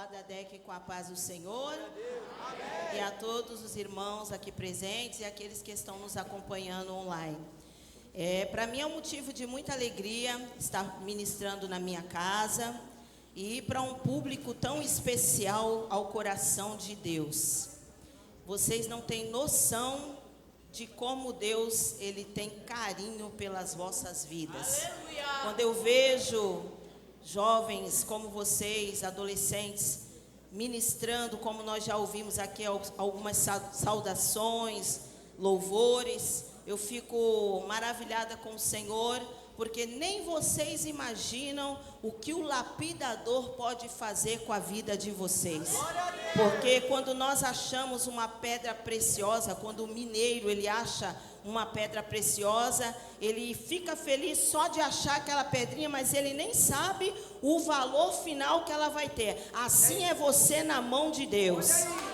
a Dadec com a paz do Senhor. Amém. E a todos os irmãos aqui presentes e aqueles que estão nos acompanhando online. Para mim é um motivo de muita alegria estar ministrando na minha casa e para um público tão especial ao coração de Deus. Vocês não têm noção de como Deus, Ele tem carinho pelas vossas vidas. Aleluia. Quando eu vejo jovens como vocês, adolescentes, ministrando, como nós já ouvimos aqui algumas saudações, louvores, eu fico maravilhada com o Senhor, porque nem vocês imaginam o que o lapidador pode fazer com a vida de vocês. Porque quando nós achamos uma pedra preciosa, quando o mineiro ele acha uma pedra preciosa, ele fica feliz só de achar aquela pedrinha, mas ele nem sabe o valor final que ela vai ter. Assim é você na mão de Deus.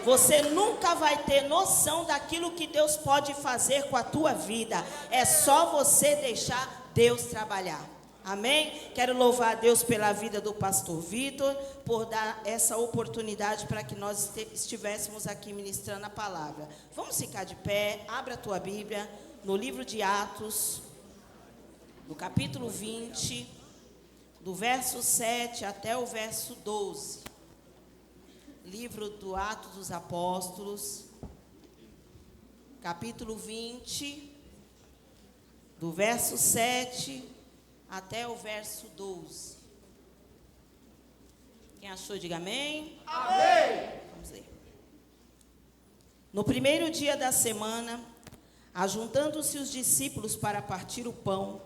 Você nunca vai ter noção daquilo que Deus pode fazer com a tua vida. É só você deixar Deus trabalhar. Amém? Quero louvar a Deus pela vida do pastor Vitor, por dar essa oportunidade para que nós estivéssemos aqui ministrando a palavra. Vamos ficar de pé, abra a tua Bíblia, no livro de Atos, no capítulo 20, do verso 7 até o verso 12. Livro do Atos dos Apóstolos, capítulo 20, do verso 7 até o verso 12. Quem achou, diga amém. Amém. Vamos ler. No primeiro dia da semana, ajuntando-se os discípulos para partir o pão,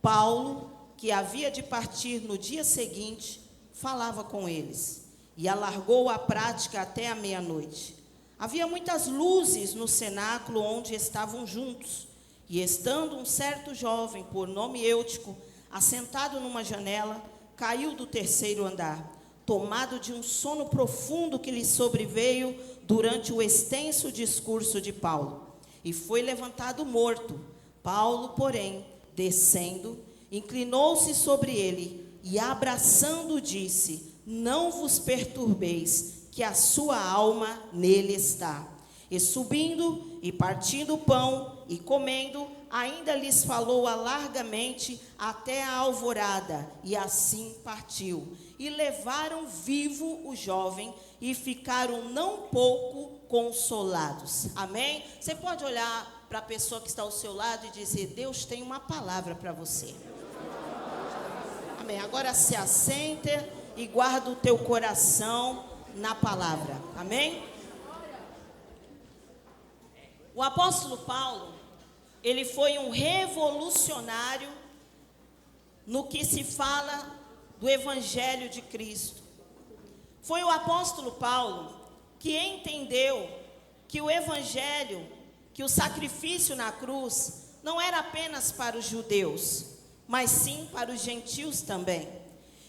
Paulo, que havia de partir no dia seguinte, falava com eles e alargou a prática até a meia-noite. Havia muitas luzes no cenáculo onde estavam juntos. E estando um certo jovem, por nome Eutico, assentado numa janela, caiu do terceiro andar, tomado de um sono profundo que lhe sobreveio durante o extenso discurso de Paulo. E foi levantado morto. Paulo, porém, descendo, inclinou-se sobre ele e, abraçando, disse: não vos perturbeis, que a sua alma nele está. E subindo e partindo o pão e comendo, ainda lhes falou largamente até a alvorada, e assim partiu. E levaram vivo o jovem e ficaram não pouco consolados. Amém? Você pode olhar para a pessoa que está ao seu lado e dizer: Deus tem uma palavra para você. Amém. Agora se assenta e guarda o teu coração na palavra. Amém? O apóstolo Paulo, ele foi um revolucionário no que se fala do Evangelho de Cristo. Foi o apóstolo Paulo que entendeu que o Evangelho, que o sacrifício na cruz, não era apenas para os judeus, mas sim para os gentios também.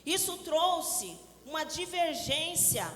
Isso trouxe uma divergência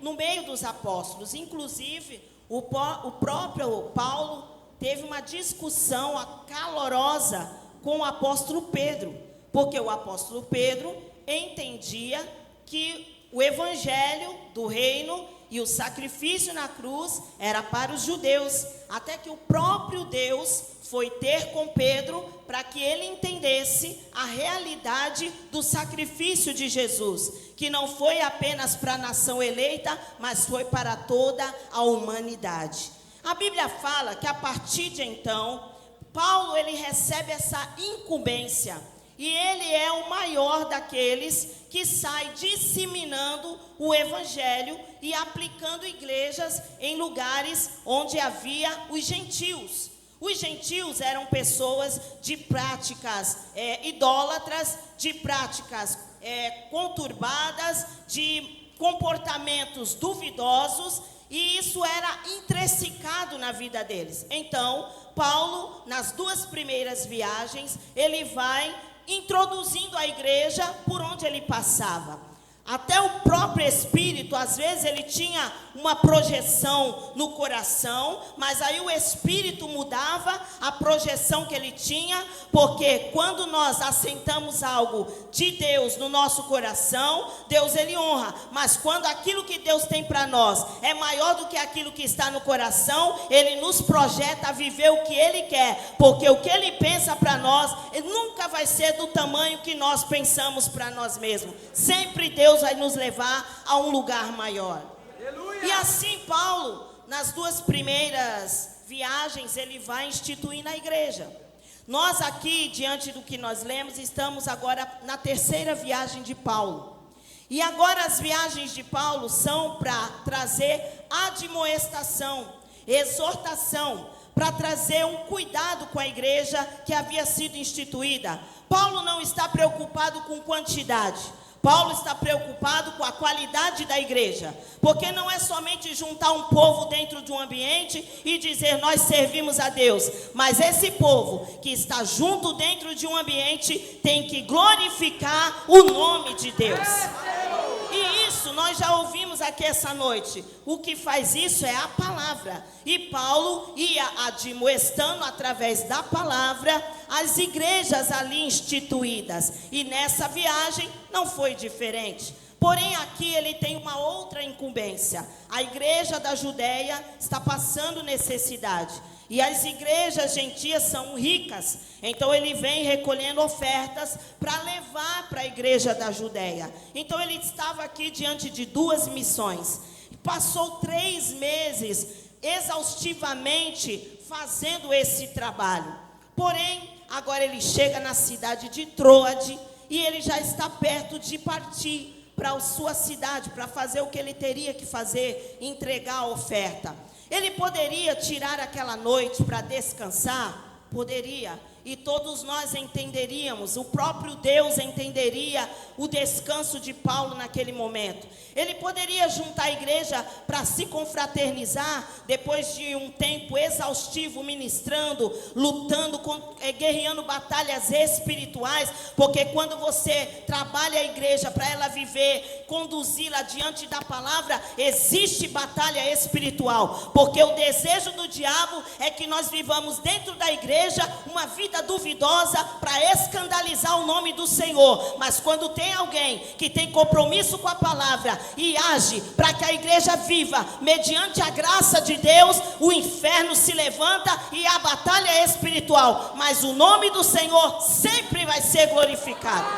no meio dos apóstolos. Inclusive, o próprio Paulo teve uma discussão acalorosa com o apóstolo Pedro, porque o apóstolo Pedro entendia que o evangelho do reino e o sacrifício na cruz era para os judeus, até que o próprio Deus foi ter com Pedro para que ele entendesse a realidade do sacrifício de Jesus, que não foi apenas para a nação eleita, mas foi para toda a humanidade. A Bíblia fala que a partir de então, Paulo ele recebe essa incumbência, e ele é o maior daqueles que sai disseminando o evangelho e aplicando igrejas em lugares onde havia os gentios. Os gentios eram pessoas de práticas idólatras, de práticas conturbadas, de comportamentos duvidosos, e isso era intrinsecado na vida deles. Então, Paulo, nas duas primeiras viagens, ele vai introduzindo a igreja por onde ele passava. Até o próprio Espírito, às vezes ele tinha uma projeção no coração, mas aí o Espírito mudava a projeção que ele tinha, porque quando nós assentamos algo de Deus no nosso coração, Deus ele honra, mas quando aquilo que Deus tem para nós é maior do que aquilo que está no coração, ele nos projeta a viver o que ele quer, porque o que ele pensa para nós nunca vai ser do tamanho que nós pensamos para nós mesmos. Sempre Deus vai nos levar a um lugar maior. Aleluia. E assim Paulo, nas 2 primeiras viagens, ele vai instituir na igreja. Nós aqui, diante do que nós lemos, estamos agora na 3ª viagem de Paulo. E agora as viagens de Paulo são para trazer admoestação, exortação, para trazer um cuidado com a igreja que havia sido instituída. Paulo não está preocupado com quantidade. Paulo está preocupado com a qualidade da igreja, porque não é somente juntar um povo dentro de um ambiente e dizer nós servimos a Deus, mas esse povo que está junto dentro de um ambiente tem que glorificar o nome de Deus. E isso nós já ouvimos aqui essa noite. O que faz isso é a palavra. E Paulo ia admoestando através da palavra as igrejas ali instituídas. E nessa viagem não foi diferente. Porém aqui ele tem uma outra incumbência. A igreja da Judéia está passando necessidade. E as igrejas gentias são ricas. Então ele vem recolhendo ofertas para levar para a igreja da Judéia. Então ele estava aqui diante de 2 missões. Passou 3 meses exaustivamente fazendo esse trabalho. Porém, agora ele chega na cidade de Troade e ele já está perto de partir para a sua cidade, para fazer o que ele teria que fazer, entregar a oferta. Ele poderia tirar aquela noite para descansar? Poderia. E todos nós entenderíamos, o próprio Deus entenderia o descanso de Paulo naquele momento. Ele poderia juntar a igreja para se confraternizar, depois de um tempo exaustivo ministrando, lutando, guerreando batalhas espirituais, porque quando você trabalha a igreja para ela viver, conduzi-la diante da palavra, existe batalha espiritual, porque o desejo do diabo é que nós vivamos dentro da igreja uma vida duvidosa para escandalizar o nome do Senhor. Mas quando tem alguém que tem compromisso com a palavra e age para que a igreja viva mediante a graça de Deus, o inferno se levanta e a batalha é espiritual, mas o nome do Senhor sempre vai ser glorificado.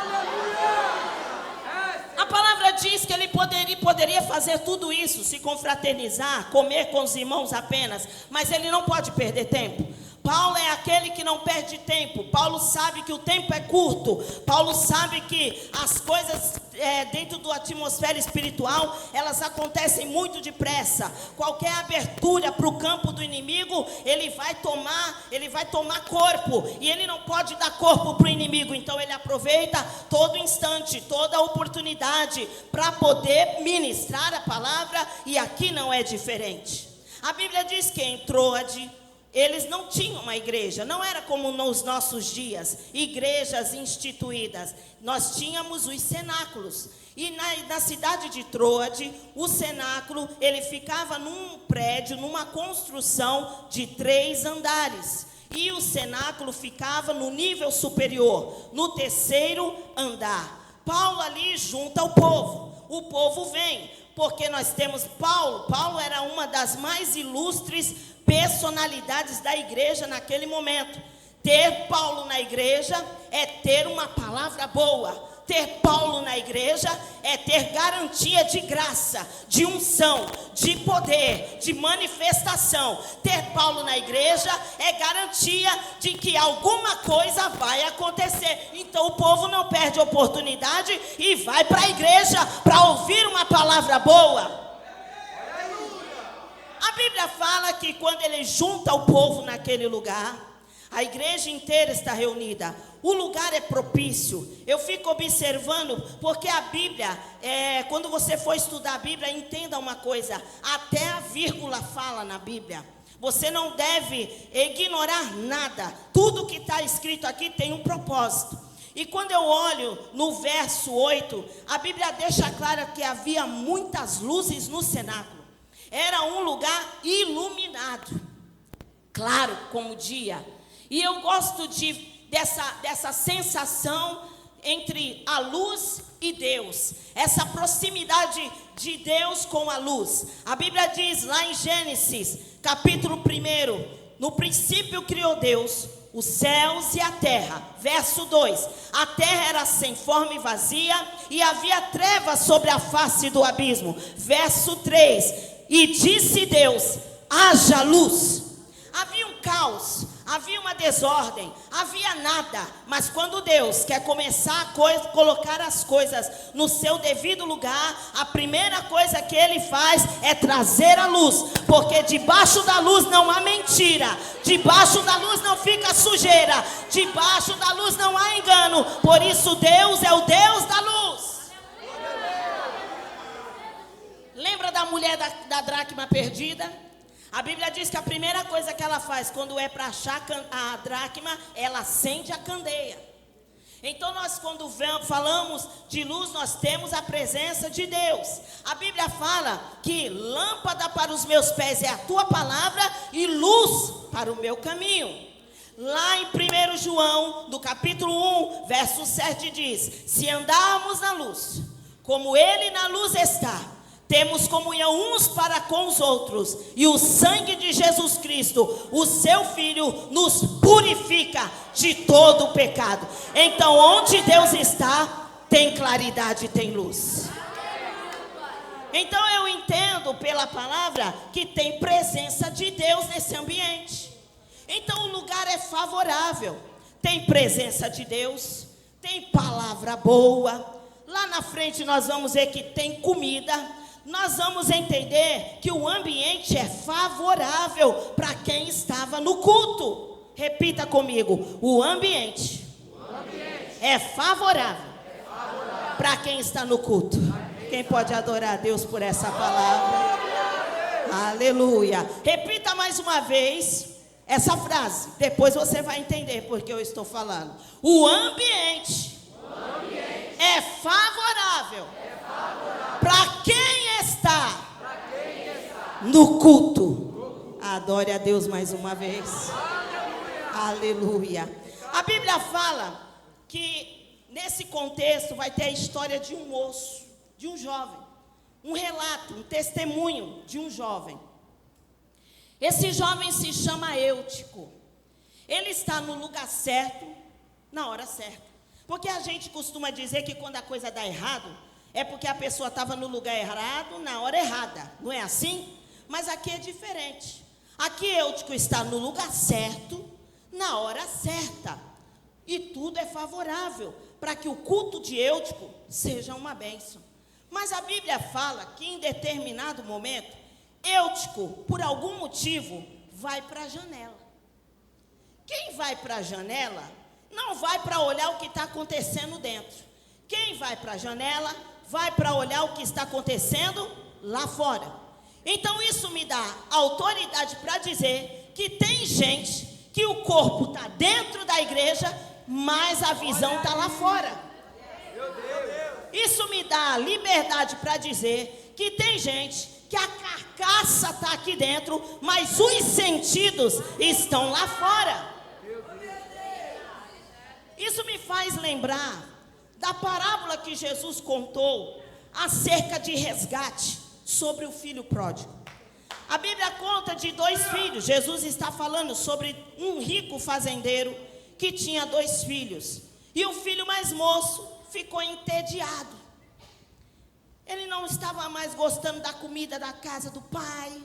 A palavra diz que ele poderia fazer tudo isso, se confraternizar, comer com os irmãos apenas, mas ele não pode perder tempo. Paulo é aquele que não perde tempo. Paulo sabe que o tempo é curto. Paulo sabe que as coisas dentro da atmosfera espiritual, elas acontecem muito depressa. Qualquer abertura para o campo do inimigo, ele vai tomar corpo. E ele não pode dar corpo para o inimigo. Então ele aproveita todo instante, toda oportunidade para poder ministrar a palavra. E aqui não é diferente. A Bíblia diz que em Troade eles não tinham uma igreja, não era como nos nossos dias, igrejas instituídas. Nós tínhamos os cenáculos. E na cidade de Troade, o cenáculo, ele ficava num prédio, numa construção de 3 andares. E o cenáculo ficava no nível superior, no 3º andar. Paulo ali junta o povo vem, porque nós temos Paulo era uma das mais ilustres personalidades da igreja naquele momento. Ter Paulo na igreja é ter uma palavra boa. Ter Paulo na igreja é ter garantia de graça, de unção, de poder, de manifestação. Ter Paulo na igreja é garantia de que alguma coisa vai acontecer. Então o povo não perde a oportunidade e vai para a igreja para ouvir uma palavra boa. A Bíblia fala que quando ele junta o povo naquele lugar, a igreja inteira está reunida. O lugar é propício. Eu fico observando, porque a Bíblia, quando você for estudar a Bíblia, entenda uma coisa, até a vírgula fala na Bíblia. Você não deve ignorar nada. Tudo que está escrito aqui tem um propósito. E quando eu olho no verso 8, a Bíblia deixa claro que havia muitas luzes no cenáculo. Era um lugar iluminado, claro como o dia. E eu gosto dessa sensação entre a luz e Deus, essa proximidade de Deus com a luz. A Bíblia diz lá em Gênesis, capítulo 1, no princípio criou Deus os céus e a terra. Verso 2, a terra era sem forma e vazia, e havia trevas sobre a face do abismo. Verso 3, e disse Deus, haja luz. Havia um caos, havia uma desordem, havia nada. Mas quando Deus quer começar a colocar as coisas no seu devido lugar, a primeira coisa que Ele faz é trazer a luz. Porque debaixo da luz não há mentira, debaixo da luz não fica sujeira, debaixo da luz não há engano. Por isso Deus é o Deus da luz. Lembra da mulher da dracma perdida? A Bíblia diz que a primeira coisa que ela faz quando é para achar a dracma, ela acende a candeia. Então nós, quando falamos de luz, nós temos a presença de Deus. A Bíblia fala que lâmpada para os meus pés é a tua palavra e luz para o meu caminho. Lá em 1 João, no capítulo 1, verso 7 diz, se andarmos na luz, como Ele na luz está, temos comunhão uns para com os outros, e o sangue de Jesus Cristo, o seu Filho, nos purifica de todo o pecado. Então, onde Deus está, tem claridade e tem luz. Então, eu entendo pela palavra que tem presença de Deus nesse ambiente. Então, o lugar é favorável. Tem presença de Deus, tem palavra boa. Lá na frente nós vamos ver que tem comida. Nós vamos entender que o ambiente é favorável para quem estava no culto. Repita comigo, o ambiente é favorável para quem está no culto. Quem pode adorar a Deus por essa palavra? Aleluia. Repita mais uma vez essa frase, depois você vai entender porque eu estou falando. O ambiente é favorável para quem está no culto. Adore a Deus mais uma vez. Aleluia. A Bíblia fala que nesse contexto vai ter a história de um moço, de um jovem. Um relato, um testemunho de um jovem. Esse jovem se chama Eutico. Ele está no lugar certo, na hora certa. Porque a gente costuma dizer que quando a coisa dá errado, é porque a pessoa estava no lugar errado, na hora errada. Não é assim? Mas aqui é diferente. Aqui Eutico está no lugar certo, na hora certa. E tudo é favorável para que o culto de Eutico seja uma bênção. Mas a Bíblia fala que em determinado momento, Eutico, por algum motivo, vai para a janela. Quem vai para a janela, não vai para olhar o que está acontecendo dentro. Quem vai para a janela, vai para olhar o que está acontecendo lá fora. Então isso me dá autoridade para dizer que tem gente que o corpo está dentro da igreja, mas a visão está lá fora. Isso me dá liberdade para dizer que tem gente que a carcaça está aqui dentro, mas os sentidos estão lá fora. Isso me faz lembrar da parábola que Jesus contou acerca de resgate sobre o filho pródigo. A Bíblia conta de 2 filhos. Jesus está falando sobre um rico fazendeiro que tinha 2 filhos. E o filho mais moço ficou entediado. Ele não estava mais gostando da comida da casa do pai.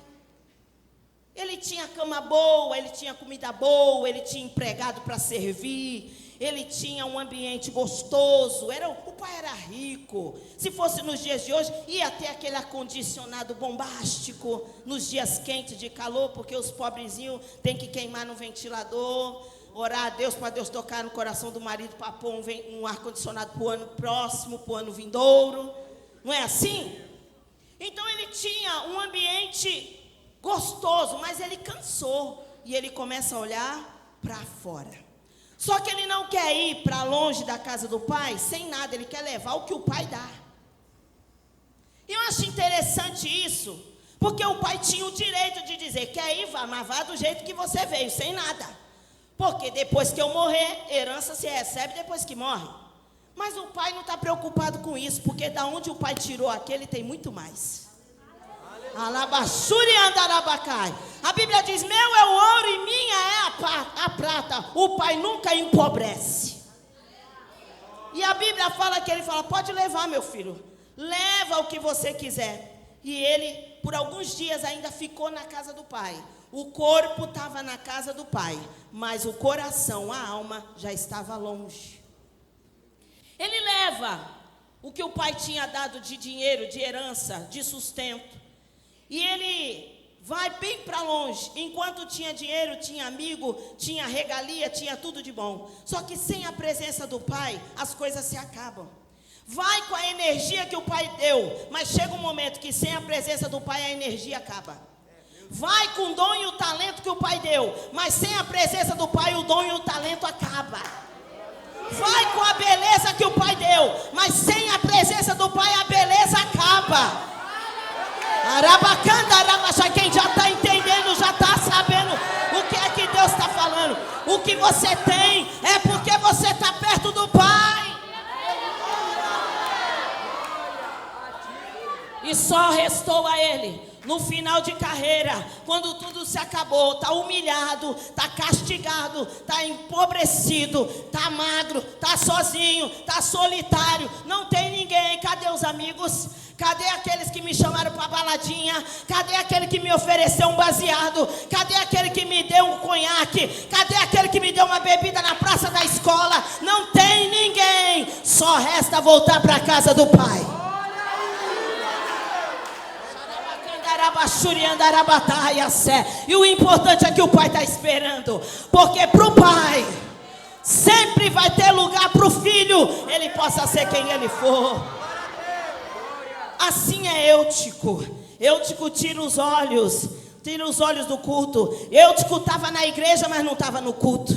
Ele tinha cama boa, ele tinha comida boa, ele tinha empregado para servir. Ele tinha um ambiente gostoso, o pai era rico. Se fosse nos dias de hoje, ia ter aquele ar-condicionado bombástico, nos dias quentes de calor, porque os pobrezinhos têm que queimar no ventilador, orar a Deus para Deus tocar no coração do marido para pôr um ar-condicionado para o ano próximo, para o ano vindouro. Não é assim? Então ele tinha um ambiente gostoso, mas ele cansou e ele começa a olhar para fora. Só que ele não quer ir para longe da casa do pai sem nada, ele quer levar o que o pai dá. E eu acho interessante isso, porque o pai tinha o direito de dizer: quer ir, vá, mas vá do jeito que você veio, sem nada. Porque depois que eu morrer, herança se recebe depois que morre. Mas o pai não está preocupado com isso, porque da onde o pai tirou aquele tem muito mais. Alabaxuri andarabacai. A Bíblia diz: meu é o ouro e minha é a prata. O pai nunca empobrece. E a Bíblia fala que ele fala: pode levar, meu filho, leva o que você quiser. E ele, por alguns dias, ainda ficou na casa do pai. O corpo estava na casa do pai, mas o coração, a alma, já estava longe. Ele leva o que o pai tinha dado de dinheiro, de herança, de sustento. E ele vai bem para longe. Enquanto tinha dinheiro, tinha amigo, tinha regalia, tinha tudo de bom. Só que sem a presença do pai, as coisas se acabam. Vai com a energia que o pai deu, mas chega um momento que sem a presença do pai a energia acaba. Vai com o dom e o talento que o pai deu, mas sem a presença do pai o dom e o talento acaba. Vai com a beleza que o pai deu, mas sem a presença do pai a beleza acaba. Arabacanda, arabaxa, quem já está entendendo, já está sabendo o que é que Deus está falando. O que você tem é porque você está perto do pai. E só restou a ele, no final de carreira, quando tudo se acabou, está humilhado, está castigado, está empobrecido, está magro, está sozinho, está solitário, não tem ninguém. Cadê os amigos? Cadê aqueles que me chamaram para baladinha? Cadê aquele que me ofereceu um baseado? Cadê aquele que me deu um conhaque? Cadê aquele que me deu uma bebida na praça da escola? Não tem ninguém, só resta voltar para a casa do pai. E o importante é que o pai está esperando, porque para o pai sempre vai ter lugar para o filho, ele possa ser quem ele for. Assim é Eutico. Eutico tira os olhos do culto. Eutico estava na igreja, mas não estava no culto.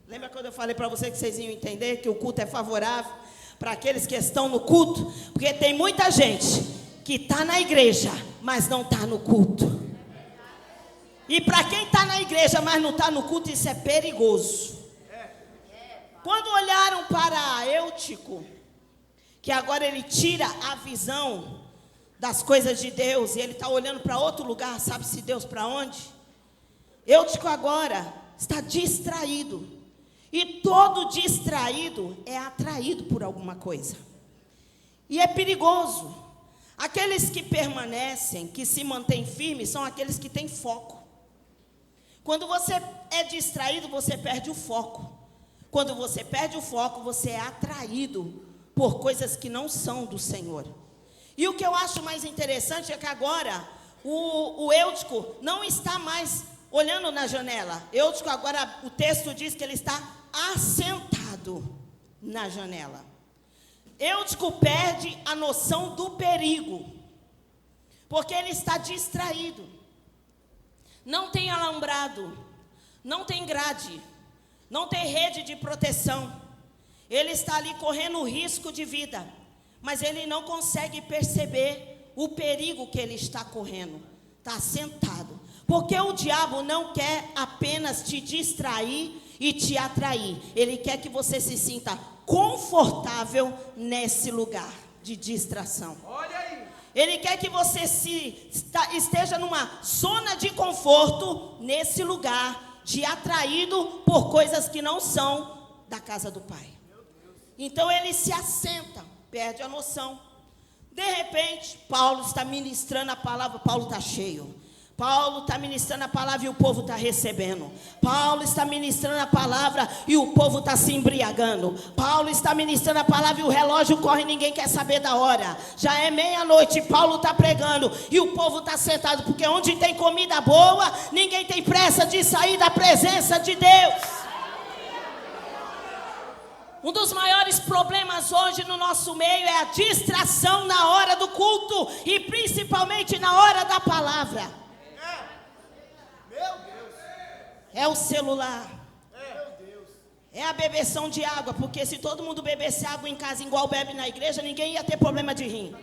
Lembra quando eu falei para você que vocês iam entender que o culto é favorável para aqueles que estão no culto? Porque tem muita gente que está na igreja, mas não está no culto. E para quem está na igreja, mas não está no culto, isso é perigoso. Quando olharam para Eutico, que agora ele tira a visão das coisas de Deus, e ele está olhando para outro lugar, sabe-se Deus para onde? Eutico agora está distraído. E todo distraído é atraído por alguma coisa. E é perigoso. Aqueles que permanecem, que se mantêm firmes, são aqueles que têm foco. Quando você é distraído, você perde o foco. Quando você perde o foco, você é atraído por coisas que não são do Senhor. E o que eu acho mais interessante é que agora o Eutico não está mais olhando na janela. Eutico agora, o texto diz que ele está assentado na janela. Eutico perde a noção do perigo, porque ele está distraído. Não tem alambrado, não tem grade, não tem rede de proteção. Ele está ali correndo risco de vida, mas ele não consegue perceber o perigo que ele está correndo. Está sentado, porque o diabo não quer apenas te distrair e te atrair. Ele quer que você se sinta confortável nesse lugar de distração. Olha aí. Ele quer que você esteja numa zona de conforto, nesse lugar de atraído por coisas que não são da casa do pai. Então ele se assenta, perde a noção. De repente, Paulo está ministrando a palavra, Paulo está cheio. Paulo está ministrando a palavra e o povo está recebendo. Paulo está ministrando a palavra e o povo está se embriagando. Paulo está ministrando a palavra e o relógio corre e ninguém quer saber da hora. Já é meia-noite, Paulo está pregando e o povo está sentado. Porque onde tem comida boa, ninguém tem pressa de sair da presença de Deus. Um dos maiores problemas hoje no nosso meio é a distração na hora do culto e principalmente na hora da palavra. É o celular, É a bebeção de água, porque se todo mundo bebesse água em casa igual bebe na igreja, ninguém ia ter problema de rim.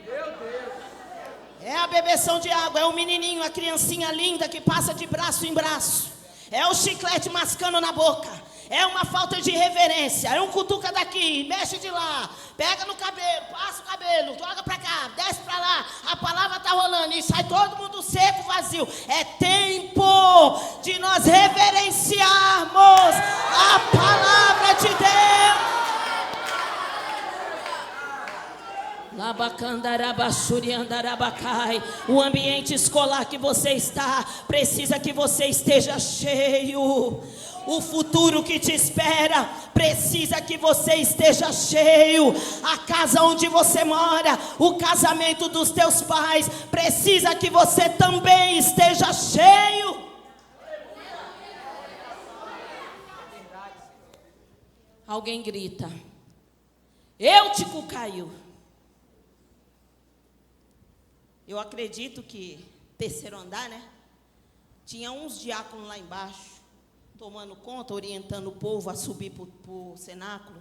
É a bebeção de água, é o menininho, a criancinha linda que passa de braço em braço. É o chiclete mascando na boca. É uma falta de reverência. É um cutuca daqui, mexe de lá, pega no cabelo, passa o cabelo, joga pra cá, desce pra lá. A palavra tá rolando e sai todo mundo seco, vazio. É tempo de nós reverenciarmos a palavra de Deus. O ambiente escolar que você está precisa que você esteja cheio. O futuro que te espera precisa que você esteja cheio. A casa onde você mora, o casamento dos teus pais, precisa que você também esteja cheio. Alguém grita: Eutico caiu. Eu acredito que terceiro andar, né? Tinha uns diáconos lá embaixo, tomando conta, orientando o povo a subir para o cenáculo.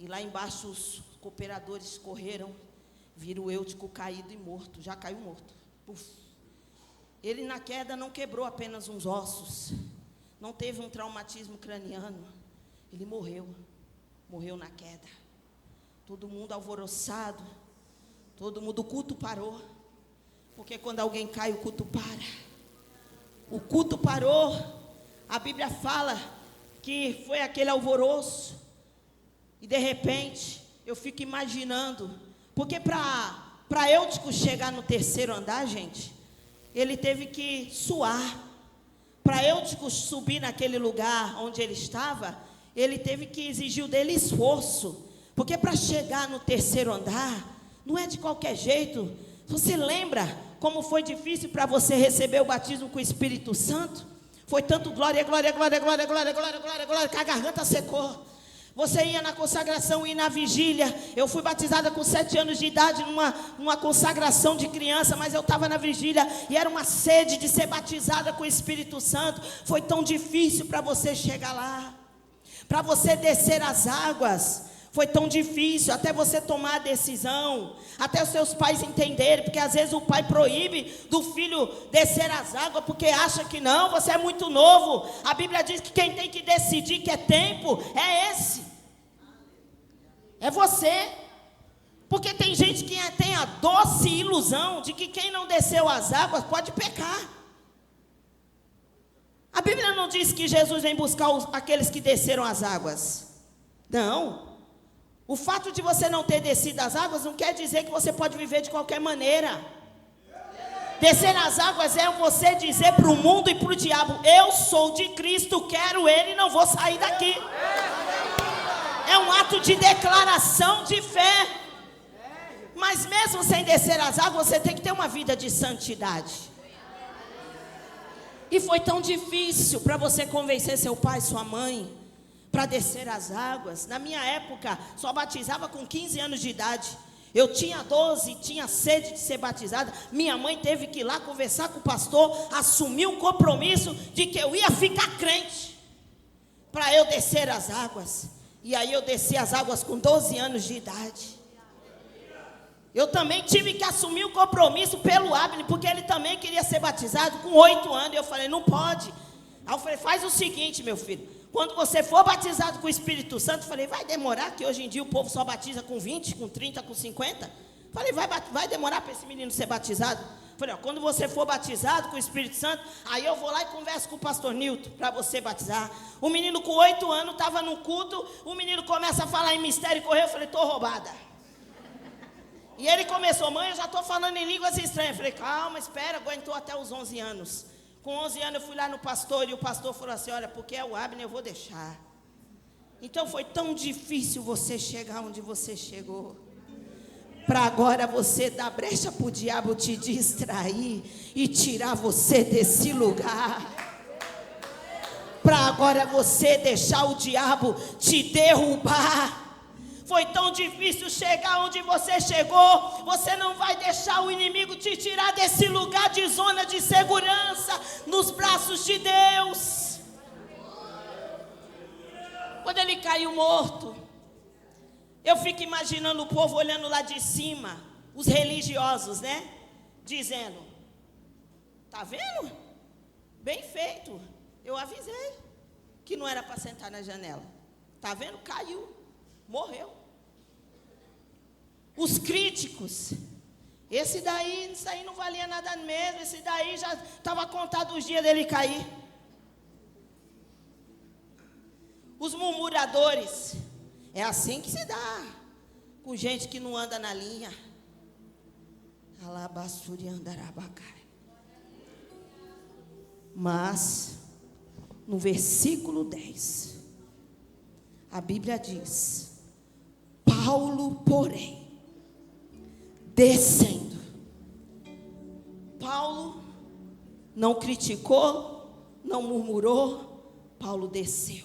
E lá embaixo os cooperadores correram, viram o Eutico caído e morto, já caiu morto. Puf. Ele na queda não quebrou apenas uns ossos, não teve um traumatismo craniano, ele morreu na queda. Todo mundo alvoroçado, todo mundo, o culto parou, porque quando alguém cai o culto para. O culto parou. A Bíblia fala que foi aquele alvoroço. E de repente, eu fico imaginando. Porque para Eutico chegar no terceiro andar, gente, ele teve que suar. Para Eutico subir naquele lugar onde ele estava, ele teve que exigir dele esforço. Porque para chegar no terceiro andar, não é de qualquer jeito. Você lembra como foi difícil para você receber o batismo com o Espírito Santo? Foi tanto glória, glória, glória, glória, glória, glória, glória, glória, que a garganta secou. Você ia na consagração e na vigília. Eu fui batizada com 7 anos de idade numa consagração de criança, mas eu estava na vigília e era uma sede de ser batizada com o Espírito Santo. Foi tão difícil para você chegar lá, para você descer as águas. Foi tão difícil até você tomar a decisão, até os seus pais entenderem, porque às vezes o pai proíbe do filho descer as águas, porque acha que não, você é muito novo. A Bíblia diz que quem tem que decidir que é tempo, é esse. É você. Porque tem gente que tem a doce ilusão de que quem não desceu as águas pode pecar. A Bíblia não diz que Jesus vem buscar aqueles que desceram as águas. Não. O fato de você não ter descido as águas não quer dizer que você pode viver de qualquer maneira. Descer as águas é você dizer para o mundo e para o diabo: eu sou de Cristo, quero Ele e não vou sair daqui. É um ato de declaração de fé. Mas mesmo sem descer as águas, você tem que ter uma vida de santidade. E foi tão difícil para você convencer seu pai, sua mãe, para descer as águas. Na minha época, só batizava com 15 anos de idade. Eu tinha 12, tinha sede de ser batizada. Minha mãe teve que ir lá conversar com o pastor, assumir um compromisso de que eu ia ficar crente, para eu descer as águas. E aí eu desci as águas com 12 anos de idade. Eu também tive que assumir o compromisso pelo Abner, porque ele também queria ser batizado com 8 anos. E eu falei: não pode. Aí eu falei: faz o seguinte, meu filho, quando você for batizado com o Espírito Santo, falei, vai demorar, que hoje em dia o povo só batiza com 20, com 30, com 50. Falei, vai demorar para esse menino ser batizado. Falei, ó, quando você for batizado com o Espírito Santo, aí eu vou lá e converso com o pastor Nilton para você batizar. O menino com 8 anos estava no culto, o menino começa a falar em mistério e correu. Eu falei, estou roubada. E ele começou: mãe, eu já estou falando em línguas estranhas. Eu falei, calma, espera, aguentou até os 11 anos. Com 11 anos eu fui lá no pastor e o pastor falou assim: olha, porque é o Abner, eu vou deixar. Então foi tão difícil você chegar onde você chegou, para agora você dar brecha para o diabo te distrair e tirar você desse lugar, para agora você deixar o diabo te derrubar. Foi tão difícil chegar onde você chegou. Você não vai deixar o inimigo te tirar desse lugar de zona de segurança, nos braços de Deus. Vou Quando ele caiu morto, eu fico imaginando o povo olhando lá de cima, os religiosos, né? Dizendo: tá vendo? Bem feito. Eu avisei que não era para sentar na janela. Tá vendo? Caiu, morreu. Os críticos: isso aí não valia nada mesmo, esse daí já estava contado os dias dele cair. Os murmuradores: é assim que se dá com gente que não anda na linha. Alabassuri andarabacai. Mas no versículo 10, a Bíblia diz: Paulo, porém, descendo. Paulo não criticou, não murmurou. Paulo desceu.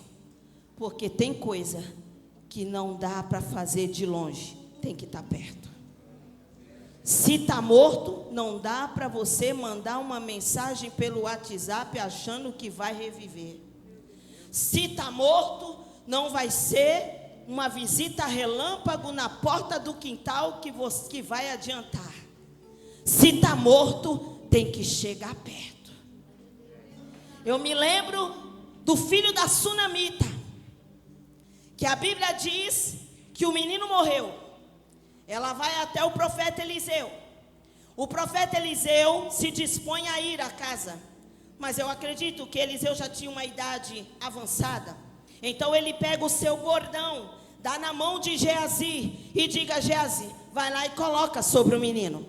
Porque tem coisa que não dá para fazer de longe, tem que estar perto. Se está morto, não dá para você mandar uma mensagem pelo WhatsApp achando que vai reviver. Se está morto, não vai ser uma visita relâmpago na porta do quintal que vai adiantar. Se está morto, tem que chegar perto. Eu me lembro do filho da sunamita, que a Bíblia diz que o menino morreu. Ela vai até o profeta Eliseu. O profeta Eliseu se dispõe a ir à casa, mas eu acredito que Eliseu já tinha uma idade avançada. Então ele pega o seu bordão, dá na mão de Geazi e diga: Geazi, vai lá e coloca sobre o menino.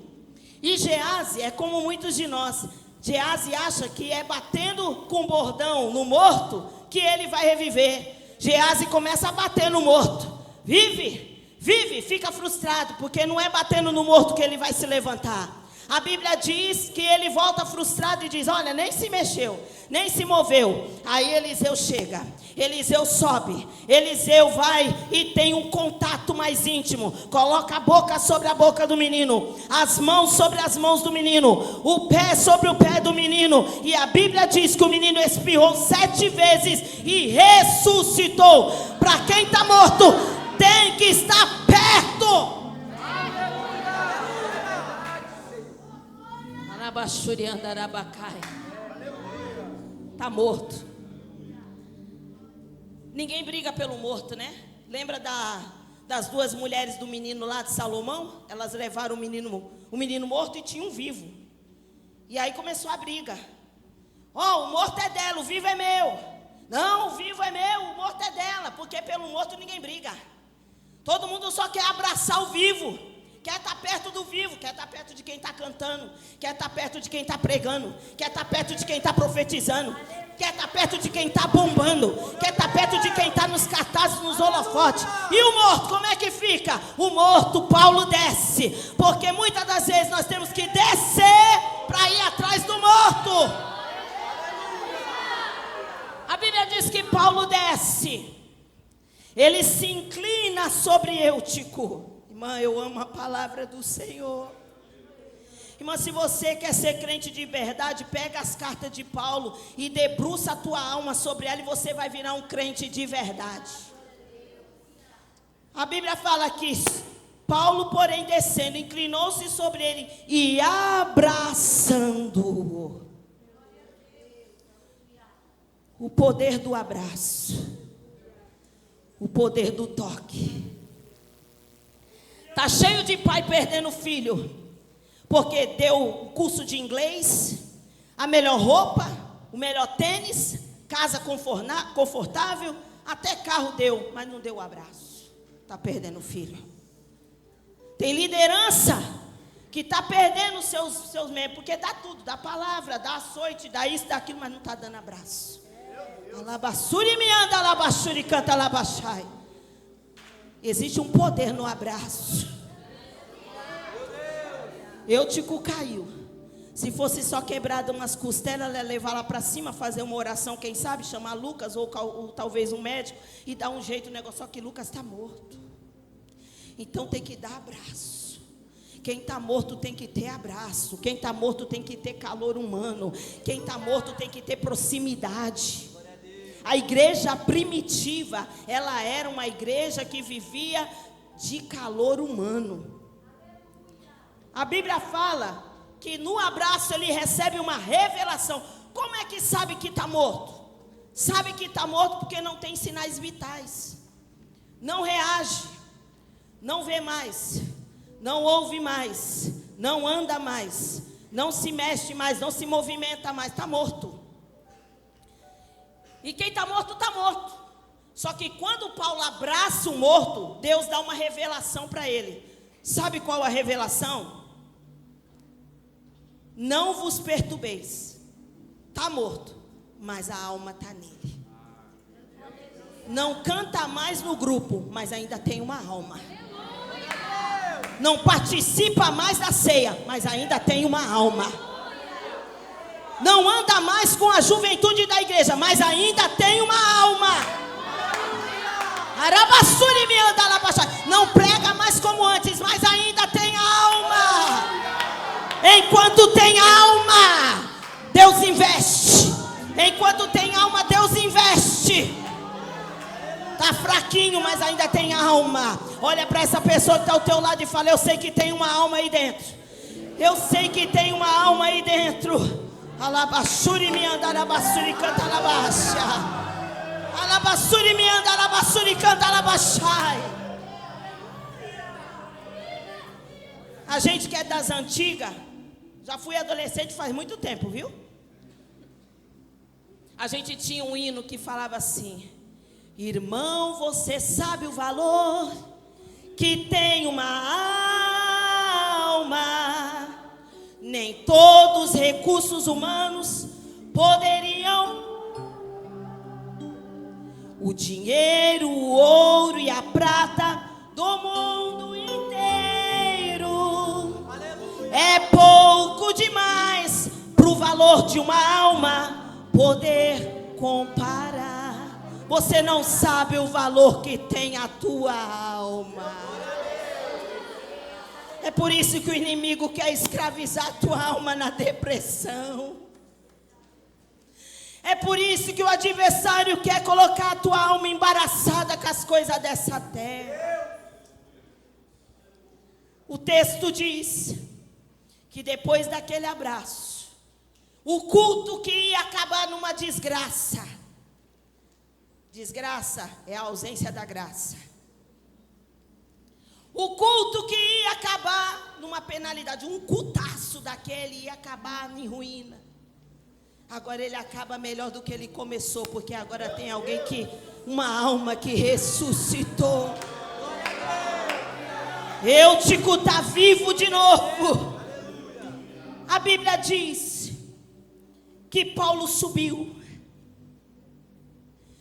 E Geazi é como muitos de nós. Geazi acha que é batendo com o bordão no morto que ele vai reviver. Geazi começa a bater no morto. Vive, fica frustrado, porque não é batendo no morto que ele vai se levantar. A Bíblia diz que ele volta frustrado e diz: olha, nem se mexeu, nem se moveu. Aí Eliseu chega, Eliseu sobe, Eliseu vai e tem um contato mais íntimo. Coloca a boca sobre a boca do menino, as mãos sobre as mãos do menino, o pé sobre o pé do menino. E a Bíblia diz que o menino espirrou 7 vezes e ressuscitou. Para quem está morto, tem que estar perto. Está morto. Ninguém briga pelo morto, né? Lembra das 2 mulheres do menino lá de Salomão? Elas levaram o menino morto e tinha um vivo. E aí começou a briga. O morto é dela, o vivo é meu. Não, o vivo é meu, o morto é dela. Porque pelo morto ninguém briga. Todo mundo só quer abraçar o vivo, quer estar perto do vivo, quer estar perto de quem está cantando, quer estar perto de quem está pregando, quer estar perto de quem está profetizando, quer estar perto de quem está bombando, quer estar perto de quem está nos cartazes, nos holofotes. E o morto, como é que fica? O morto, Paulo desce, porque muitas das vezes nós temos que descer para ir atrás do morto. A Bíblia diz que Paulo desce. Ele se inclina sobre Eutico. Irmã, eu amo a palavra do Senhor. Irmã, se você quer ser crente de verdade, pega as cartas de Paulo e debruça a tua alma sobre ela e você vai virar um crente de verdade. A Bíblia fala que Paulo, porém, descendo, inclinou-se sobre ele e abraçando-o. O poder do abraço. O poder do toque. Está cheio de pai perdendo filho, porque deu o curso de inglês, a melhor roupa, o melhor tênis, casa confortável, até carro deu, mas não deu o abraço. Está perdendo filho. Tem liderança que está perdendo seus membros, porque dá tudo, dá palavra, dá açoite, dá isso, dá aquilo, mas não está dando abraço. Alabassuri me anda, alabassuri canta, alabachai. Existe um poder no abraço. Eutico caiu. Se fosse só quebrada umas costelas, ela ia levar lá para cima, fazer uma oração, quem sabe, chamar Lucas ou talvez um médico e dar um jeito no negócio. Só que Lucas está morto. Então tem que dar abraço. Quem está morto tem que ter abraço. Quem está morto tem que ter calor humano. Quem está morto tem que ter proximidade. A igreja primitiva, ela era uma igreja que vivia de calor humano. A Bíblia fala que no abraço ele recebe uma revelação. Como é que sabe que está morto? Sabe que está morto porque não tem sinais vitais. Não reage, não vê mais, não ouve mais, não anda mais, não se mexe mais, não se movimenta mais, está morto. E quem está morto, está morto. Só que quando Paulo abraça o morto, Deus dá uma revelação para ele. Sabe qual a revelação? Não vos perturbeis. Está morto, mas a alma está nele. Não canta mais no grupo, mas ainda tem uma alma. Não participa mais da ceia, mas ainda tem uma alma. Não anda mais com a juventude da igreja, mas ainda tem uma alma. Não prega mais como antes, mas ainda tem alma. Enquanto tem alma, Deus investe. Enquanto tem alma, Deus investe. Está fraquinho, mas ainda tem alma. Olha para essa pessoa que está ao teu lado e fala: eu sei que tem uma alma aí dentro. Eu sei que tem uma alma aí dentro. Alabassuri me andarabassuri canta alabaixa. Alabassuri me andarabassuri canta alabaixai. A gente que é das antigas, já fui adolescente faz muito tempo, viu? A gente tinha um hino que falava assim: irmão, você sabe o valor que tem uma alma. Nem todos os recursos humanos poderiam. O dinheiro, o ouro e a prata do mundo inteiro. Aleluia. É pouco demais para o valor de uma alma poder comparar. Você não sabe o valor que tem a tua alma. É por isso que o inimigo quer escravizar a tua alma na depressão. É por isso que o adversário quer colocar a tua alma embaraçada com as coisas dessa terra. O texto diz que depois daquele abraço, o culto que ia acabar numa desgraça. Desgraça é a ausência da graça. O culto que ia acabar numa penalidade, um cultaço daquele ia acabar em ruína. Agora ele acaba melhor do que ele começou, porque agora tem alguém uma alma que ressuscitou. Eutico está vivo de novo. A Bíblia diz que Paulo subiu.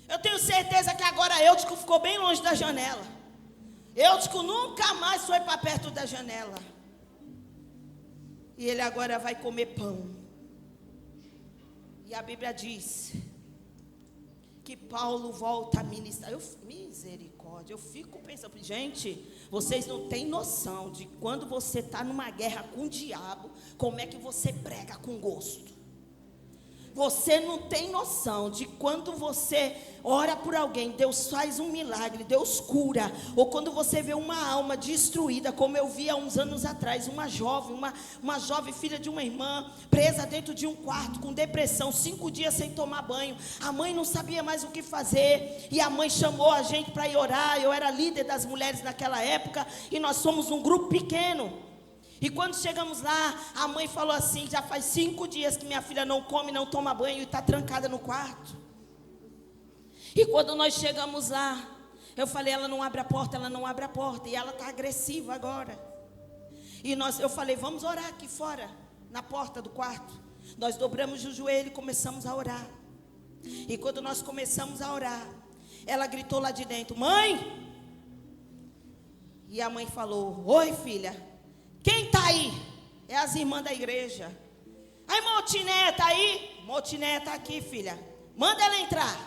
Eu tenho certeza que agora Eutico ficou bem longe da janela. Eutico nunca mais foi para perto da janela. E ele agora vai comer pão. E a Bíblia diz que Paulo volta a ministrar. Misericórdia, eu fico pensando, gente, vocês não têm noção de quando você está numa guerra com o diabo, como é que você prega com gosto. Você não tem noção de quando você ora por alguém, Deus faz um milagre, Deus cura. Ou quando você vê uma alma destruída, como eu vi há uns anos atrás, uma jovem filha de uma irmã, presa dentro de um quarto, com depressão, 5 dias sem tomar banho. A mãe não sabia mais o que fazer, e a mãe chamou a gente para ir orar. Eu era líder das mulheres naquela época, e nós somos um grupo pequeno. E quando chegamos lá, a mãe falou assim: já faz 5 dias que minha filha não come, não toma banho e está trancada no quarto. E quando nós chegamos lá, eu falei: ela não abre a porta, ela não abre a porta. E ela está agressiva agora. E eu falei: vamos orar aqui fora, na porta do quarto. Nós dobramos o joelho e começamos a orar. E quando nós começamos a orar, ela gritou lá de dentro: mãe! E a mãe falou: oi, filha. Quem está aí? É as irmãs da igreja. A irmã Otinéia está aí? Otinéia está aqui, filha. Manda ela entrar.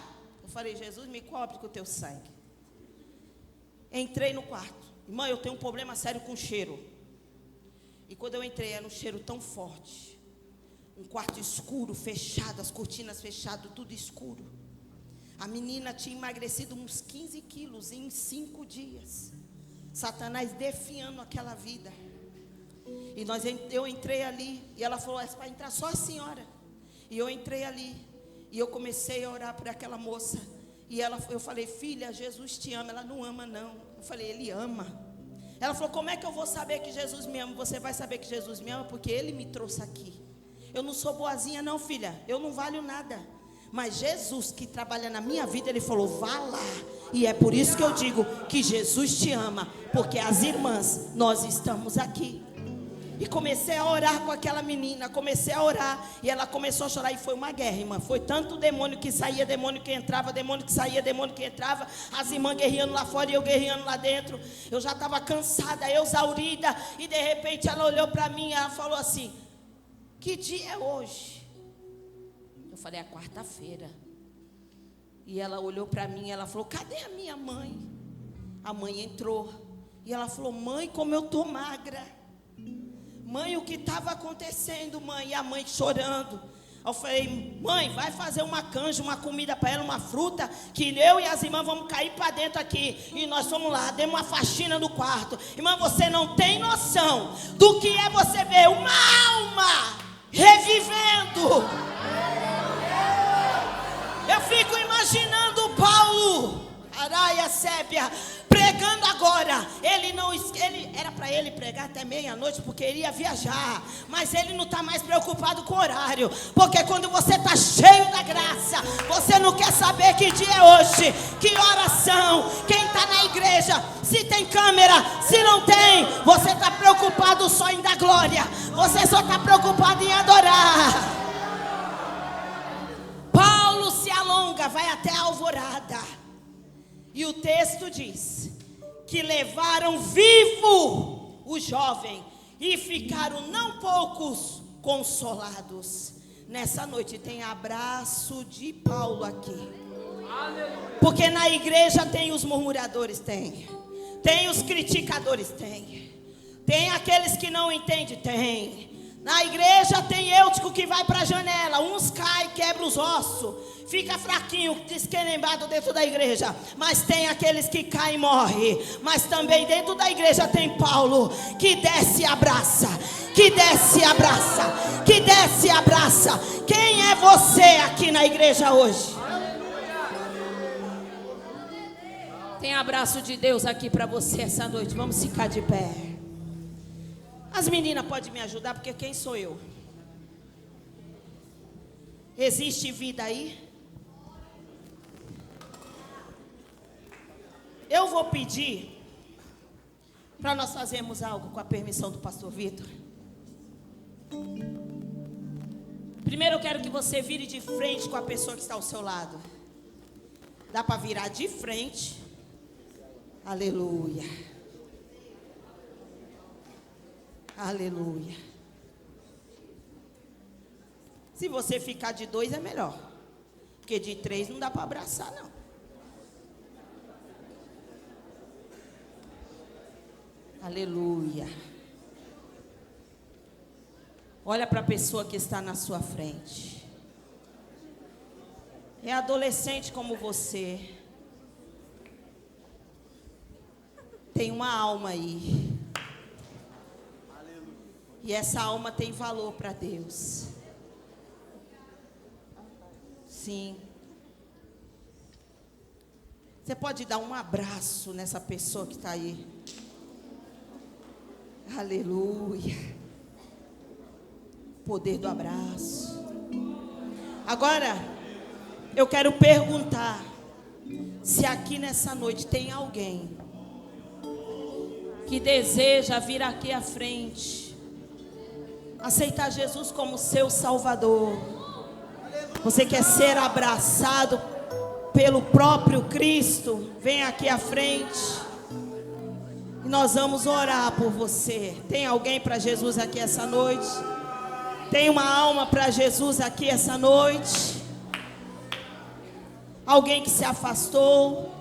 Eu falei: Jesus, me cobre com o teu sangue. Entrei no quarto. Irmã, eu tenho um problema sério com cheiro. E quando eu entrei, era um cheiro tão forte. Um quarto escuro, fechado, as cortinas fechadas, tudo escuro. A menina tinha emagrecido uns 15 quilos em 5 dias. Satanás defiando aquela vida. E eu entrei ali, e ela falou: vai entrar só a senhora. E eu entrei ali, e eu comecei a orar por aquela moça. E eu falei: filha, Jesus te ama. Ela: não ama não. Eu falei: ele ama. Ela falou: como é que eu vou saber que Jesus me ama? Você vai saber que Jesus me ama porque ele me trouxe aqui. Eu não sou boazinha não, filha, eu não valho nada. Mas Jesus que trabalha na minha vida, ele falou: vá lá. E é por isso que eu digo que Jesus te ama, porque as irmãs, nós estamos aqui. E comecei a orar com aquela menina, comecei a orar, e ela começou a chorar, e foi uma guerra, irmã. Foi tanto demônio que saía, demônio que entrava, demônio que saía, demônio que entrava, as irmãs guerreando lá fora e eu guerreando lá dentro. Eu já estava cansada, exaurida, e de repente ela olhou para mim e ela falou assim: que dia é hoje? Eu falei: é quarta-feira. E ela olhou para mim e ela falou: cadê a minha mãe? A mãe entrou, e ela falou: mãe, como eu estou magra. Mãe, o que estava acontecendo, mãe? E a mãe chorando. Eu falei: mãe, vai fazer uma canja, uma comida para ela, uma fruta, que eu e as irmãs vamos cair para dentro aqui. E nós fomos lá, demos uma faxina no quarto. Irmã, você não tem noção do que é você ver uma alma revivendo. Eu fico imaginando Paulo, Araia Sébia, pregando agora. Era para ele pregar até meia-noite, porque ele ia viajar. Mas ele não está mais preocupado com o horário, porque quando você está cheio da graça, você não quer saber que dia é hoje, que horas são, quem está na igreja, se tem câmera, se não tem. Você está preocupado só em dar glória, você só está preocupado em adorar. Paulo se alonga, vai até a alvorada. E o texto diz que levaram vivo o jovem e ficaram não poucos consolados. Nessa noite tem abraço de Paulo aqui. Porque na igreja tem os murmuradores, tem os criticadores, tem aqueles que não entendem, tem. Na igreja tem Eutico que vai para a janela, uns caem, quebra os ossos, fica fraquinho, desquenembado dentro da igreja. Mas tem aqueles que caem e morrem. Mas também dentro da igreja tem Paulo, que desce e abraça, que desce e abraça, que desce e abraça. Quem é você aqui na igreja hoje? Tem abraço de Deus aqui para você essa noite. Vamos ficar de pé. As meninas podem me ajudar, porque quem sou eu? Existe vida aí? Eu vou pedir para nós fazermos algo com a permissão do pastor Vitor. Primeiro eu quero que você vire de frente com a pessoa que está ao seu lado. Dá para virar de frente. Aleluia. Aleluia. Se você ficar de 2 é melhor, porque de 3 não dá para abraçar não. Aleluia. Olha para a pessoa que está na sua frente. É adolescente como você. Tem uma alma aí. E essa alma tem valor para Deus. Sim. Você pode dar um abraço nessa pessoa que está aí. Aleluia. Poder do abraço. Agora, eu quero perguntar se aqui nessa noite tem alguém que deseja vir aqui à frente, aceitar Jesus como seu Salvador. Você quer ser abraçado pelo próprio Cristo? Vem aqui à frente e nós vamos orar por você. Tem alguém para Jesus aqui essa noite? Tem uma alma para Jesus aqui essa noite? Alguém que se afastou,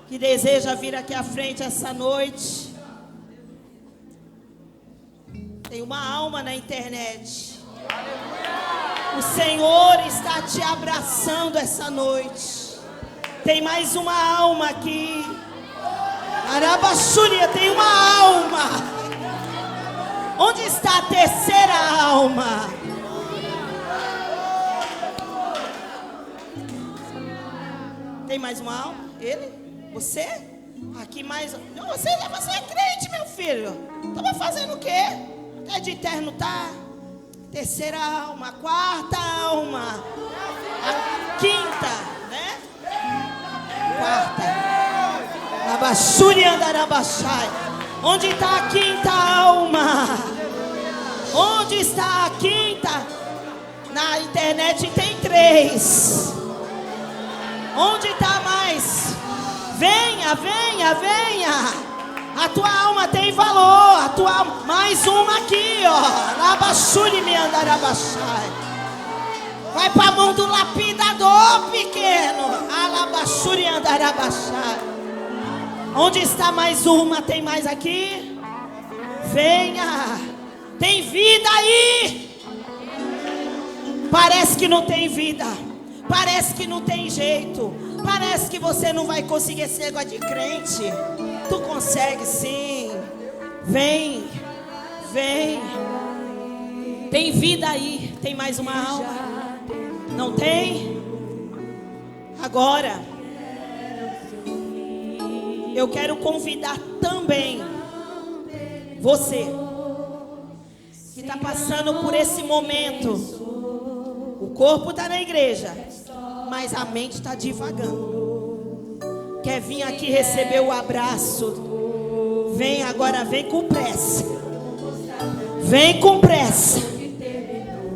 que deseja vir aqui à frente essa noite? Tem uma alma na internet. Aleluia! O Senhor está te abraçando essa noite. Tem mais uma alma aqui. Arabaxúria, tem uma alma. Onde está a terceira alma? Tem mais uma alma? Ele? Você? Aqui mais. Não, você é crente, meu filho. Estava fazendo o quê? É de terno, tá? Terceira alma, quarta alma, a quinta, né? Quarta. Abaxúria andarabachai. Onde está a quinta alma? Onde está a quinta? Na internet tem 3. Onde está mais? Venha, venha, venha. A tua alma tem valor. A tua alma. Mais uma aqui, ó. Abaxúria me andarabachai. Vai para a mão do lapidador pequeno. Alabaxúria andarabachai. Onde está mais uma? Tem mais aqui? Venha. Tem vida aí. Parece que não tem vida. Parece que não tem jeito. Parece que você não vai conseguir esse negócio de crente. Tu consegue sim. Vem. Vem. Tem vida aí. Tem mais uma alma? Não tem? Agora eu quero convidar também você que está passando por esse momento. O corpo está na igreja, mas a mente está divagando. Quer vir aqui receber o abraço? Vem agora, vem com pressa. Vem com pressa.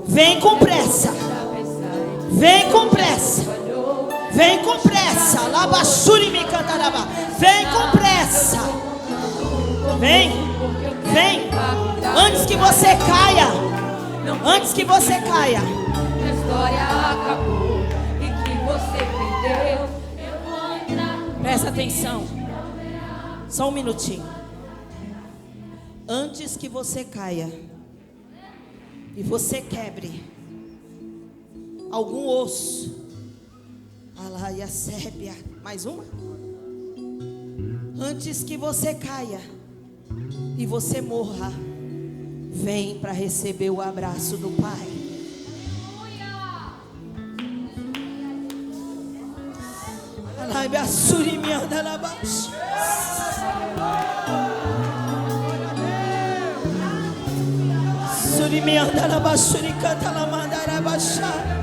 Vem com pressa. Vem com pressa. Vem com pressa. Labaxuri me cantaraba. Vem com pressa. Vem. Vem. Antes que você caia. Antes que você caia. A história acabou e que você perdeu. Eu vou entrar. Presta atenção. Só um minutinho. Antes que você caia e você quebre algum osso. Alaia sépia. Mais uma? Antes que você caia e você morra, vem para receber o abraço do Pai. Alaia surimião da labaxa. Surimião da labaxa, canta la mandara baixar.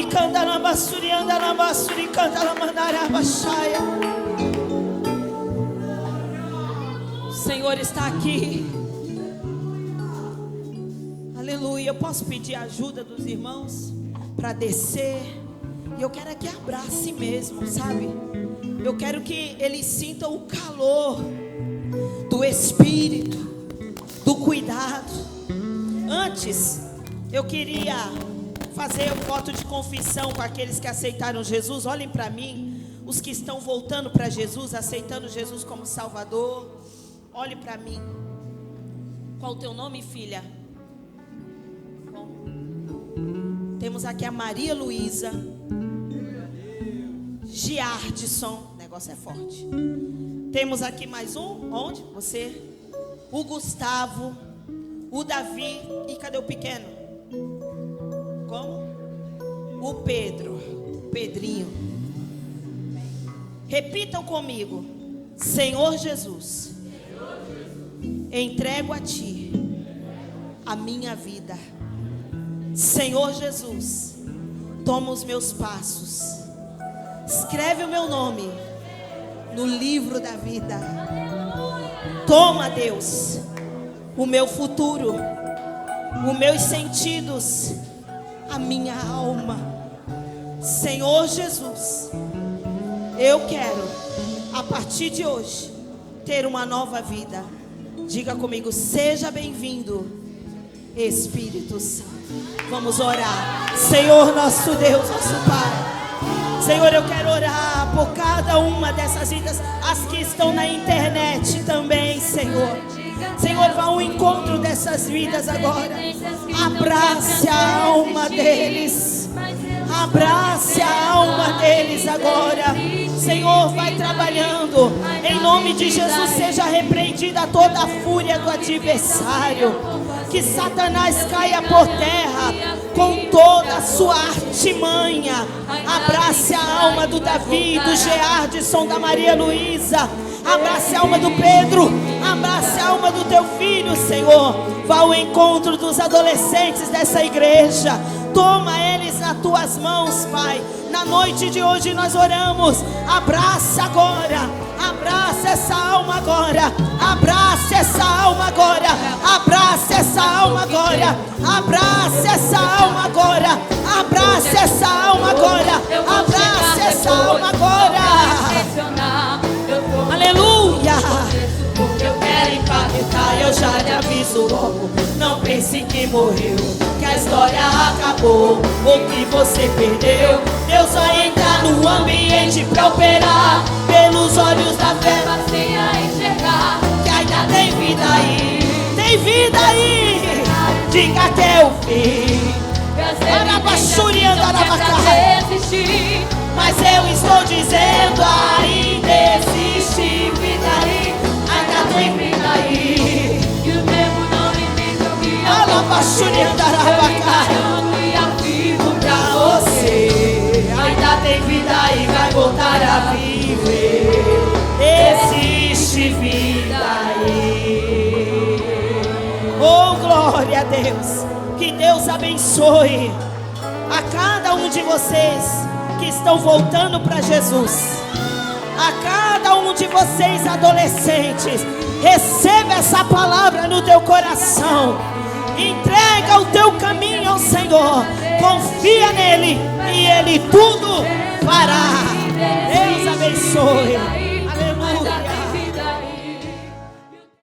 Canta na basuri, anda na basuri, canta na mandara baixaia. O Senhor está aqui. Aleluia. Eu posso pedir a ajuda dos irmãos para descer. E eu quero que abrace mesmo, sabe? Eu quero que eles sintam o calor do Espírito, do cuidado. Antes, eu queria fazer um voto de confissão com aqueles que aceitaram Jesus. Olhem para mim, os que estão voltando para Jesus, aceitando Jesus como Salvador. Olhe para mim. Qual o teu nome, filha? Bom, temos aqui a Maria Luísa Giardson. O negócio é forte. Temos aqui mais um. Onde? Você? O Gustavo, o Davi. E cadê o pequeno? Como? O Pedro. O Pedrinho. Repitam comigo. Senhor Jesus, entrego a Ti a minha vida. Senhor Jesus, toma os meus passos. Escreve o meu nome no livro da vida. Toma, Deus, o meu futuro, os meus sentidos, a minha alma. Senhor Jesus, eu quero, a partir de hoje, ter uma nova vida. Diga comigo, seja bem-vindo, Espírito Santo. Vamos orar. Senhor nosso Deus, nosso Pai. Senhor, eu quero orar por cada uma dessas vidas, as que estão na internet também, Senhor. Senhor, vá ao encontro dessas vidas agora. Abrace a alma deles. Abrace a alma deles agora. Senhor, vai trabalhando. Em nome de Jesus, seja repreendida toda a fúria do adversário. Que Satanás caia por terra com toda a sua artimanha. Abrace a alma do Davi, do Geardson, da Maria Luísa. Abrace a alma do Pedro. Abrace a alma do teu filho, Senhor. Vá ao encontro dos adolescentes dessa igreja. Toma eles nas tuas mãos, Pai. Na noite de hoje nós oramos. Abraça agora. Abraça essa alma agora. Abraça essa alma agora. Abraça essa alma agora. Abraça essa alma agora. Abraça essa alma agora. Abraça essa alma agora. Aleluia. Eu quero impactar, eu já lhe aviso logo. Não pense que morreu, que a história acabou, ou que você perdeu. Deus vai entrar no ambiente pra operar. Pelos olhos da fé Passei a enxergar que ainda tem vida aí. Tem vida aí. Diga que é o fim. Mas eu estou dizendo, ainda existe vida aí. Ainda tem vida aí. E o mesmo nome mesmo que eu e vivo pra você. Ainda tem vida aí, vai voltar a viver. Existe vida aí. Oh, glória a Deus. Que Deus abençoe a cada um de vocês que estão voltando para Jesus. A cada um de vocês adolescentes, receba essa palavra no teu coração. Entrega o teu caminho ao Senhor. Confia nele e ele tudo fará. Deus abençoe.